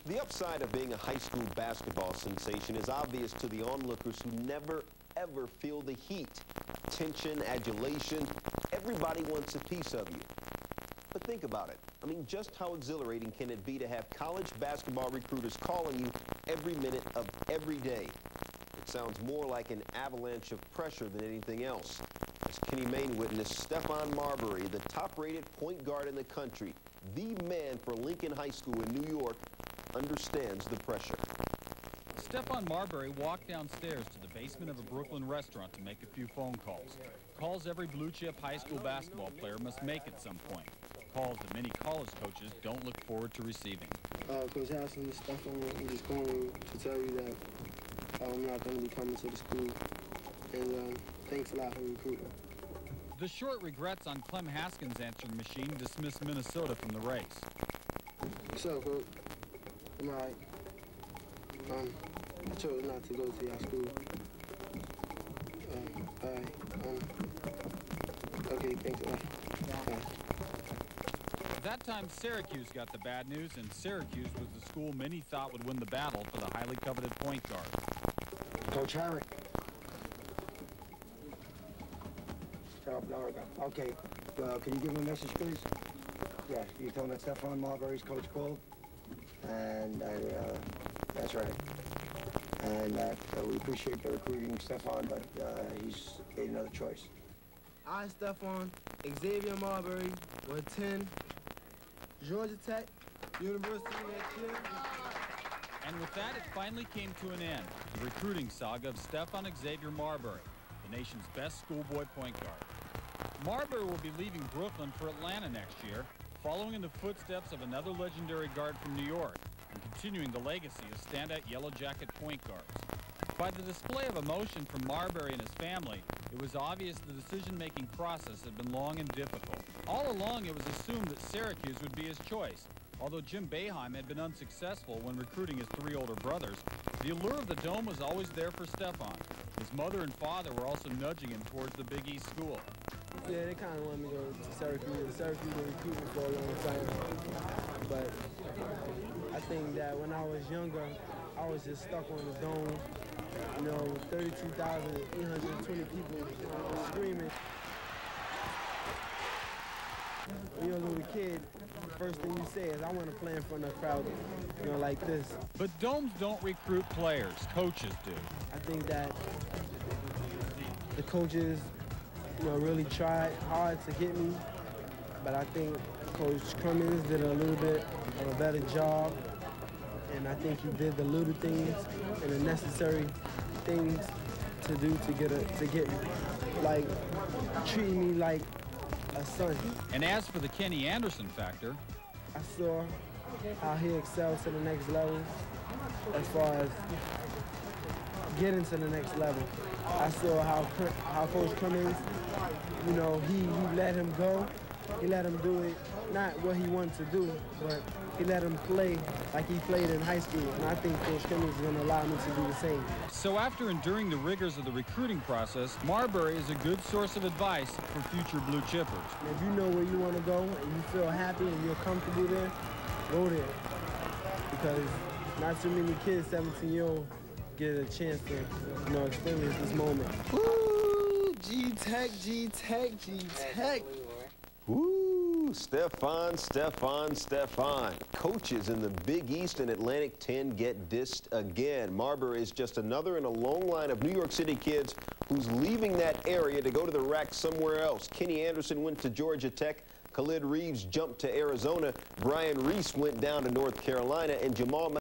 The upside of being a high school basketball sensation is obvious to the onlookers who never, ever feel the heat. Tension, adulation, everybody wants a piece of you. But think about it. I mean, just how exhilarating can it be to have college basketball recruiters calling you every minute of every day? It sounds more like an avalanche of pressure than anything else. As Kenny Mayne witnessed, Stephon Marbury, the top-rated point guard in the country, the man for Lincoln High School in New York, understands the pressure. Stephon Marbury walked downstairs to the basement of a Brooklyn restaurant to make a few phone calls. Calls every blue-chip high school basketball player must make at some point. Calls that many college coaches don't look forward to receiving. Coach Haslem, this Stephon, I'm just calling to tell you that I'm not going to be coming to the school. And thanks a lot for recruiting. The short regrets on Clem Haskins' answering machine dismissed Minnesota from the race. What's up, Coach? I'm all right. I chose not to go to your school. All right. Okay, thanks a lot. Bye. That time, Syracuse got the bad news, and Syracuse was the school many thought would win the battle for the highly coveted point guard. Coach Harrick. Okay, can you give him a message, please? Yes, you tell him that Stephon Marbury's coach called, and that's right. And that we appreciate the recruiting Stephon, but he's made another choice. I, Stephon Xavier Marbury, will attend Georgia Tech University next year. And with that, it finally came to an end. The recruiting saga of Stephon Xavier Marbury, the nation's best schoolboy point guard. Marbury will be leaving Brooklyn for Atlanta next year, following in the footsteps of another legendary guard from New York, and continuing the legacy of standout Yellow Jacket point guards. By the display of emotion from Marbury and his family, it was obvious the decision-making process had been long and difficult. All along, it was assumed that Syracuse would be his choice. Although Jim Boeheim had been unsuccessful when recruiting his three older brothers, the allure of the Dome was always there for Stephon. His mother and father were also nudging him towards the Big East school. Yeah, they kind of wanted me to go to Syracuse. Syracuse been recruiting for a long time. But I think that when I was younger, I was just stuck on the Dome. You know, 32,820 people screaming. When you're a little kid, the first thing you say is, I want to play in front of a crowd, you know, like this. But Domes don't recruit players, coaches do. I think that the coaches, you know, really tried hard to get me, but I think Coach Cummings did a little bit of a better job, and I think he did the little things and the necessary things to do to get me, like treating me like a son. And as for the Kenny Anderson factor, I saw how he excels to the next level as far as getting to the next level. I saw how Coach Cummings, you know, he let him go. He let him do it, not what he wanted to do, but he let him play like he played in high school. And I think Coach Cummings is going to allow me to do the same. So after enduring the rigors of the recruiting process, Marbury is a good source of advice for future blue chippers. And if you know where you want to go and you feel happy and you're comfortable there, go there. Because not too many kids, 17-year-olds, get a chance to, you know, experience this moment. Woo! G-Tech, G-Tech, G-Tech. Woo! Stephon. Coaches in the Big East and Atlantic 10 get dissed again. Marbury is just another in a long line of New York City kids who's leaving that area to go to the rack somewhere else. Kenny Anderson went to Georgia Tech. Khalid Reeves jumped to Arizona. Brian Reese went down to North Carolina. And Jamal